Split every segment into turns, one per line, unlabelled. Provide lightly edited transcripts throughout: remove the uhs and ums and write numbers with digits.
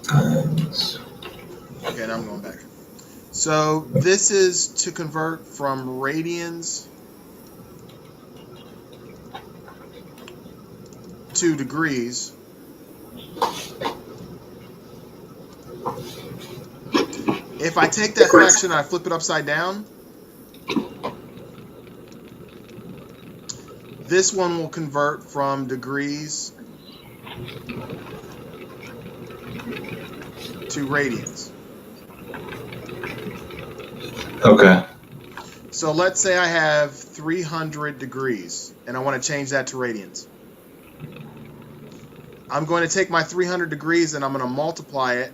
times.
Okay, now I'm going back. So this is to convert from radians to degrees. If I take that fraction and I flip it upside down, this one will convert from degrees to radians.
Okay.
So let's say I have 300 degrees and I want to change that to radians. I'm going to take my 300 degrees and I'm going to multiply it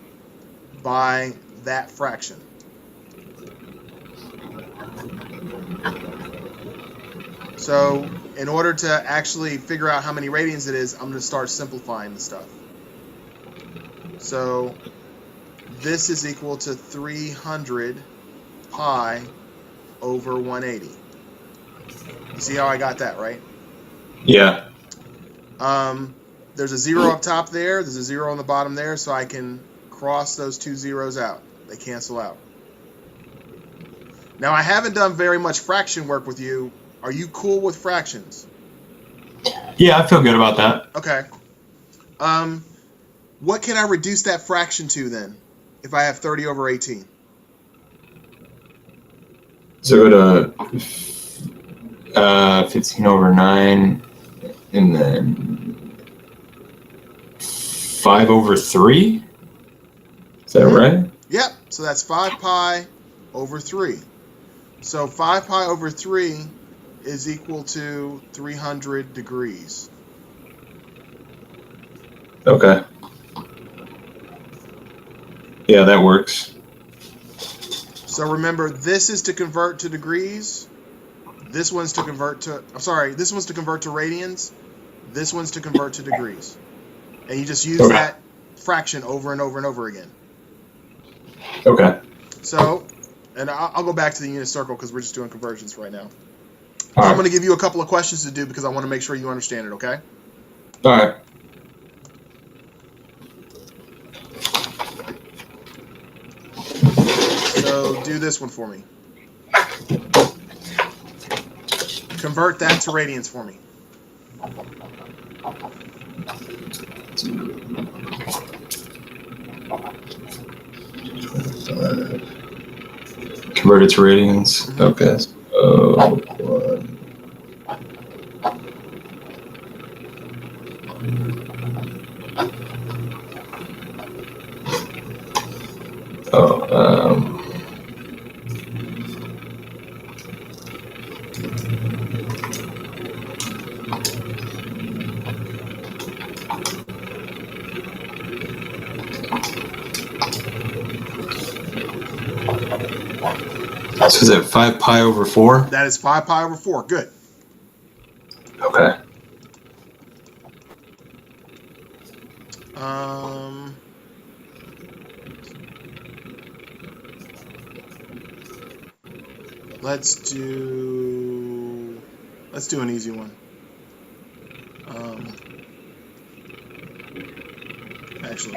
by that fraction. So in order to actually figure out how many radians it is, I'm going to start simplifying the stuff. So this is equal to 300 pi over 180. You see how I got that, right?
Yeah.
There's a 0 up top there. There's a 0 on the bottom there, so I can cross those two zeros out. They cancel out. Now, I haven't done very much fraction work with you. Are you cool with fractions?
Yeah, I feel good about that.
Okay. What can I reduce that fraction to then, if I have 30 over 18?
So go to 15 over 9, and then 5 over 3? Is that right?
Yep. So that's 5 pi over 3. So 5 pi over 3 is equal to 300 degrees.
Okay. Yeah, that works.
So remember, this is to convert to degrees. This one's to convert to, this one's to convert to radians. This one's to convert to degrees. And you just use that fraction over and over and over again.
Okay.
So, and I'll go back to the unit circle because we're just doing conversions right now.
All
I'm
right.
going to give you a couple of questions to do because I want to make sure you understand it, okay?
All right.
So do this one for me. Convert that to radians for me.
Convert it to radians. Okay. So, so is it 5 pi over 4?
That is 5 pi over 4. Good.
Okay.
Let's do an easy one. Actually,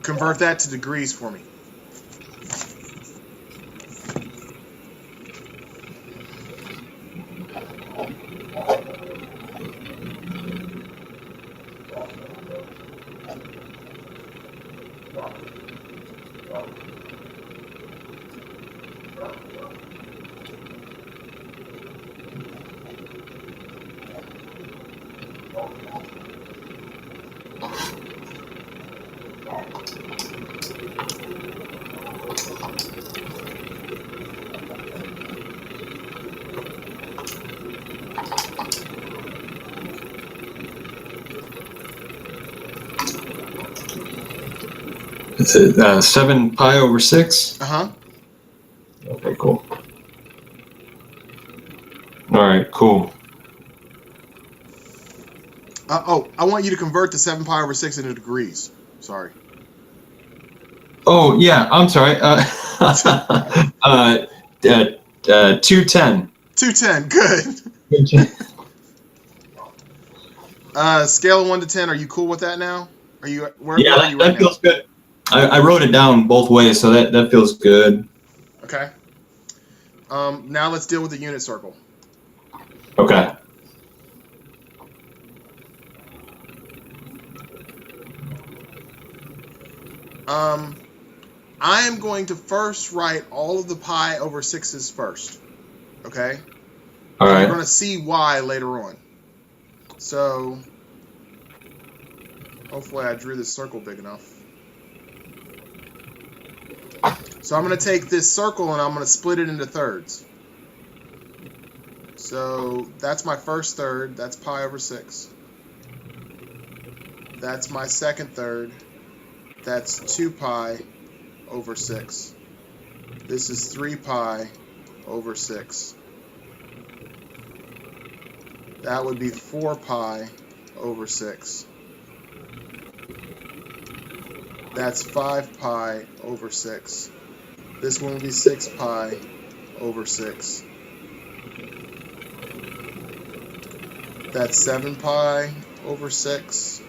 convert that to degrees for me.
Is it 7 pi over 6?
Uh-huh.
Okay, cool. All right, cool.
I want you to convert the 7 pi over 6 into degrees. Sorry.
Oh, yeah, I'm sorry. 210.
210. Good. Scale of 1 to 10. Are you cool with that now? Are you where
Yeah,
are you
that
right now?
feels good. I wrote it down both ways, so that feels good.
Okay. Now let's deal with the unit circle.
Okay.
I am going to first write all of the pi over 6s first. Okay?
All
and
right.
you're going to see why later on. So, hopefully I drew this circle big enough. So I'm going to take this circle and I'm going to split it into thirds. So that's my first third. That's pi over 6. That's my second third. That's 2 pi over 6. This is 3 pi over 6. That would be 4 pi over 6. That's 5 pi over 6. This one would be 6 pi over 6. That's 7 pi over 6.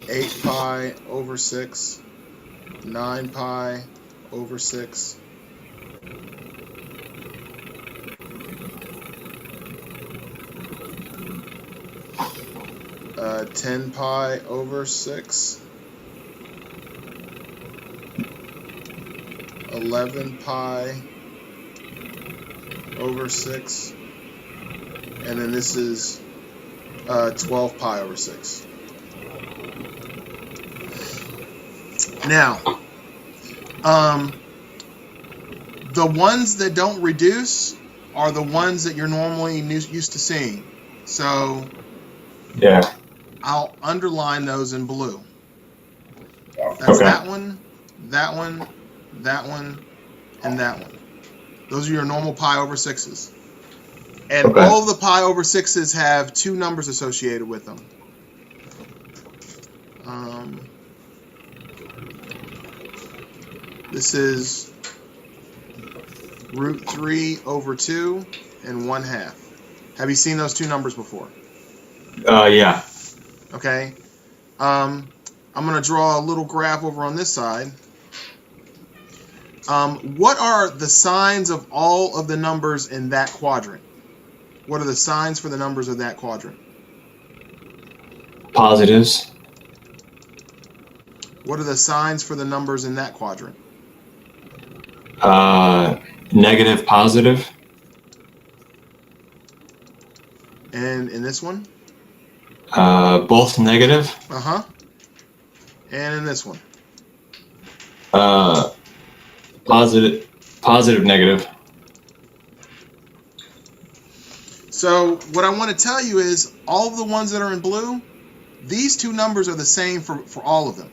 8 pi over 6. 9 pi over 6. 10 pi over 6. 11 pi over 6. And then this is 12 pi over 6. Now, the ones that don't reduce are the ones that you're normally used to seeing. So
Yeah.
I'll underline those in blue. That's
Okay.
that one, that one, that one, and that one. Those are your normal pi over 6s. And
Okay.
all of the pi over 6s have 2 numbers associated with them. This is root 3 over 2 and 1/2. Have you seen those 2 numbers before?
Yeah.
Okay. I'm going to draw a little graph over on this side. What are the signs of all of the numbers in that quadrant? What are the signs for the numbers of that quadrant?
Positives.
What are the signs for the numbers in that quadrant?
Negative, positive.
And in this one?
Both negative.
Uh-huh. And in this one?
Positive, negative.
So what I want to tell you is all of the ones that are in blue, these 2 numbers are the same for all of them.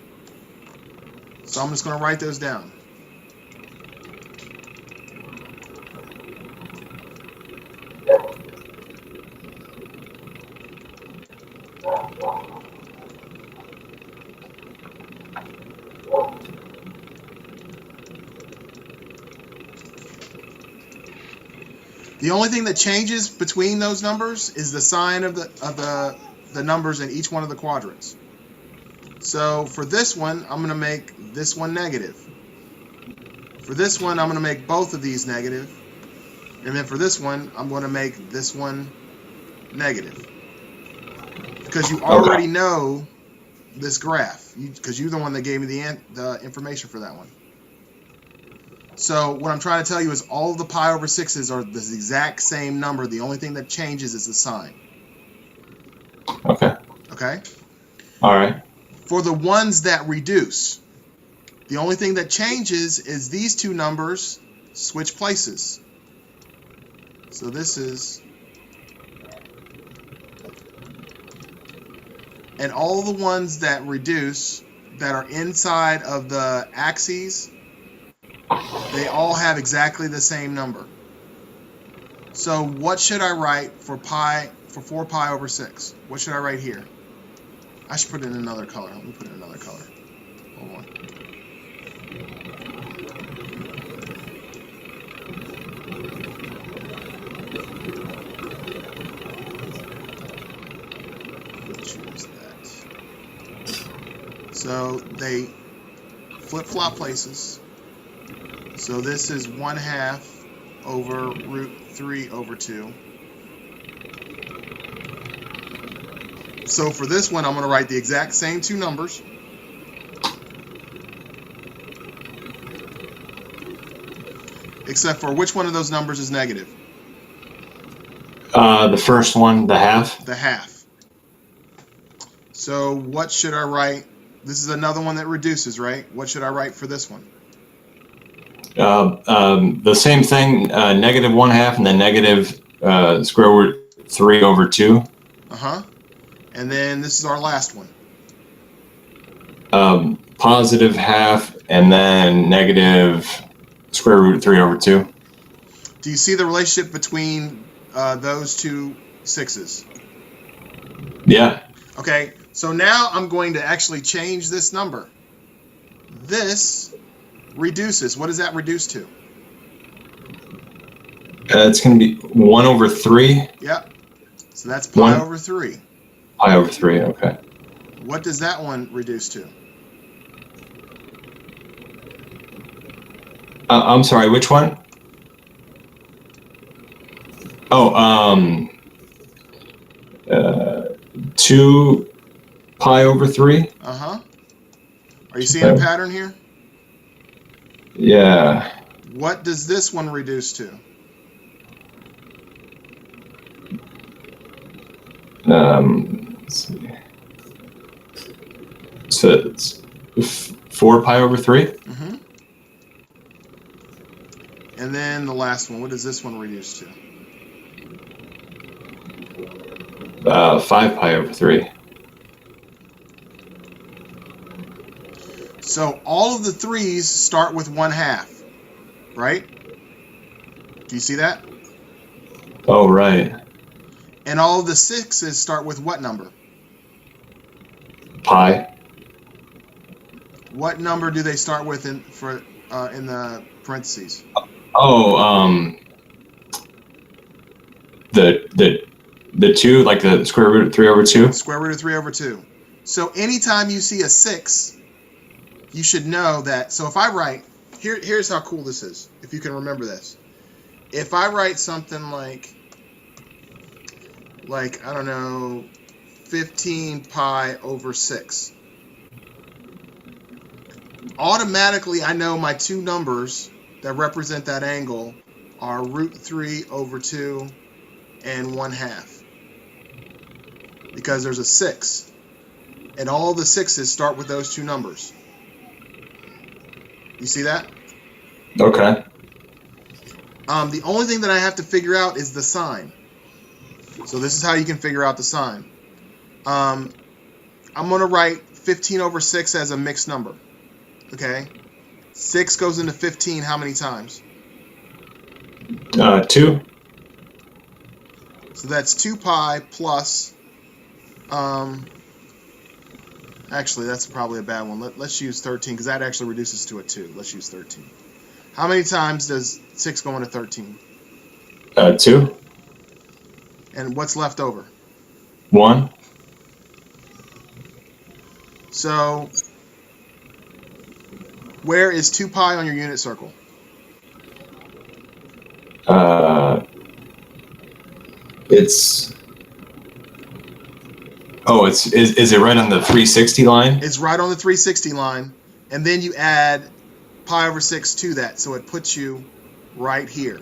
So I'm just going to write those down. The only thing that changes between those numbers is the sign of the numbers in each one of the quadrants. So for this one, I'm going to make this one negative. For this one, I'm going to make both of these negative. And then for this one, I'm going to make this one negative. Because you already know this graph. Because you're the one that gave me the information for that one. So what I'm trying to tell you is all of the pi over 6s are the exact same number. The only thing that changes is the sign.
Okay.
Okay?
All right.
For the ones that reduce, the only thing that changes is these 2 numbers switch places. So this is... And all the ones that reduce, that are inside of the axes, they all have exactly the same number. So what should I write for 4 pi over 6? What should I write here? I should put it in another color. Let me put it in another color. Hold on. choose that. So they flip-flop places. So this is 1/2 over root 3 over 2. So for this one, I'm going to write the exact same two numbers. Except for which one of those numbers is negative?
The first one, the half.
The half. So what should I write? This is another one that reduces, right? What should I write for this one?
The same thing, negative 1/2 and then negative square root 3 over 2.
Uh-huh. And then this is our last one.
Positive half and then negative square root 3 over 2.
Do you see the relationship between those two sixes?
Yeah.
Okay, so now I'm going to actually change this number. This reduces. What does that reduce to?
It's going to be 1 over 3.
Yep. So that's pi over 3.
Pi over 3, okay.
What does that one reduce to?
I'm sorry, which one? Oh, 2 pi over 3.
Uh-huh. Are you seeing a pattern here?
Yeah.
What does this one reduce to?
Let's see. So it's 4 pi over 3.
Mm-hmm. And then the last one, what does this one reduce to?
5 pi over 3.
So all of the 3's start with 1/2, right? Do you see that?
Oh, right.
And all of the 6's start with what number?
Pi.
What number do they start with in the parentheses?
Oh, the 2, like the square root of 3 over 2?
Square root of 3 over 2. So anytime you see a 6, you should know that. So if I write, here's how cool this is, if you can remember this. If I write something like I don't know, 15 pi over 6, automatically I know my two numbers that represent that angle are root 3 over 2 and 1/2. Because there's a 6. And all the 6's start with those two numbers. You see that?
Okay.
The only thing that I have to figure out is the sign. So this is how you can figure out the sign. I'm going to write 15 over 6 as a mixed number. Okay? 6 goes into 15 how many times?
2.
So that's 2 pi plus... actually, that's probably a bad one. Let's use 13 because that actually reduces to a 2. Let's use 13. How many times does 6 go into 13?
2.
And what's left over?
1.
So, where is 2 pi on your unit circle?
It's... Oh, is it right on the 360 line?
It's right on the 360 line, and then you add pi over 6 to that, so it puts you right here.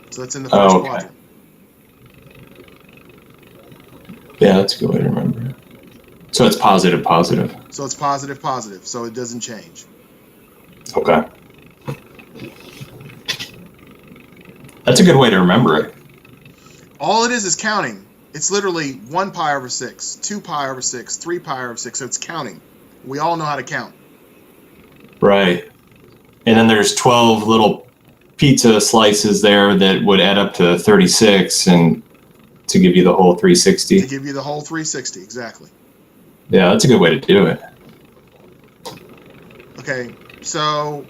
So that's in the first quadrant.
Yeah, that's a good way to remember it. So it's positive, positive.
So it's positive, positive, so it doesn't change.
Okay. That's a good way to remember it.
All it is counting. It's literally 1 pi over 6, 2 pi over 6, 3 pi over 6. So it's counting. We all know how to count.
Right. And then there's 12 little pizza slices there that would add up to 36 and to give you the whole 360.
To give you the whole 360, exactly.
Yeah, that's a good way to do it.
Okay, so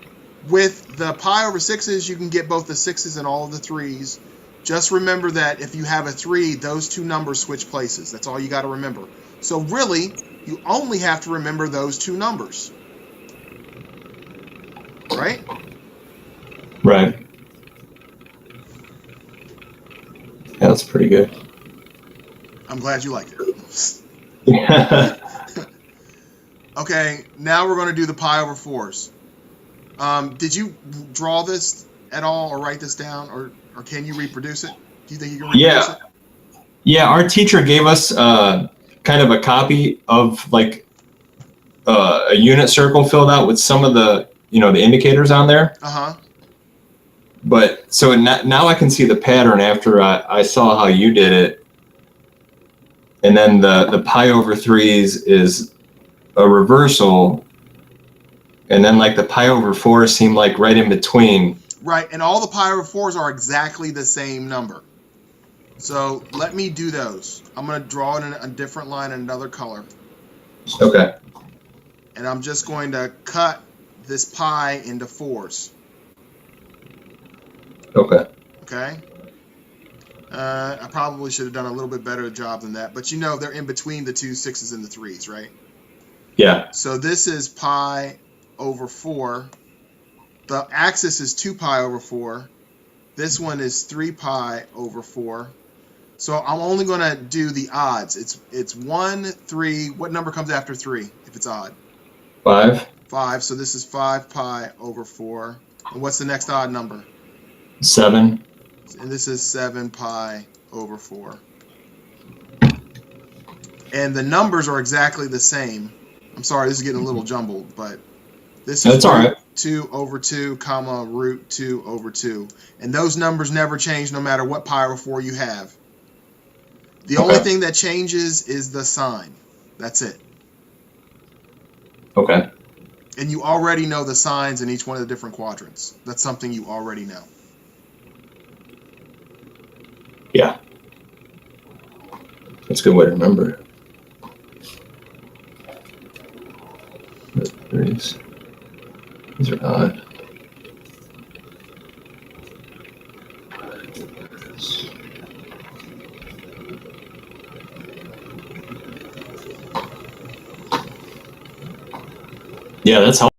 with the pi over 6's, you can get both the 6's and all of the 3's just remember that if you have a 3, those two numbers switch places. That's all you got to remember. So really, you only have to remember those two numbers. Right?
Right. Yeah, that's pretty good.
I'm glad you liked it.
Yeah.
Okay, now we're going to do the pi over 4s. Did you draw this at all or write this down, or can you reproduce it? Do you think you can reproduce it?
Yeah, our teacher gave us kind of a copy of like a unit circle filled out with some of the, the indicators on there.
Uh-huh.
But so now I can see the pattern after I saw how you did it. And then the pi over 3s is a reversal. And then like the pi over 4 seem like right in between.
Right, and all the pi over 4s are exactly the same number. So let me do those. I'm going to draw it in a different line in another color.
Okay.
And I'm just going to cut this pi into 4s.
Okay.
Okay? I probably should have done a little bit better job than that. But they're in between the 2 6s and the 3s, right?
Yeah.
So this is pi over 4. The axis is 2 pi over 4. This one is 3 pi over 4. So I'm only going to do the odds. It's 1, 3. What number comes after 3 if it's odd?
5.
5. So this is 5 pi over 4. And what's the next odd number?
7.
And this is 7 pi over 4. And the numbers are exactly the same. I'm sorry, this is getting a little jumbled, but this is
all right.
2 over 2, comma, root 2 over 2. And those numbers never change no matter what pi over 4 you have. The only thing that changes is the sign. That's it.
Okay.
And you already know the signs in each one of the different quadrants. That's something you already know.
Yeah. That's a good way to remember it. These are odd. Yeah, that's helpful.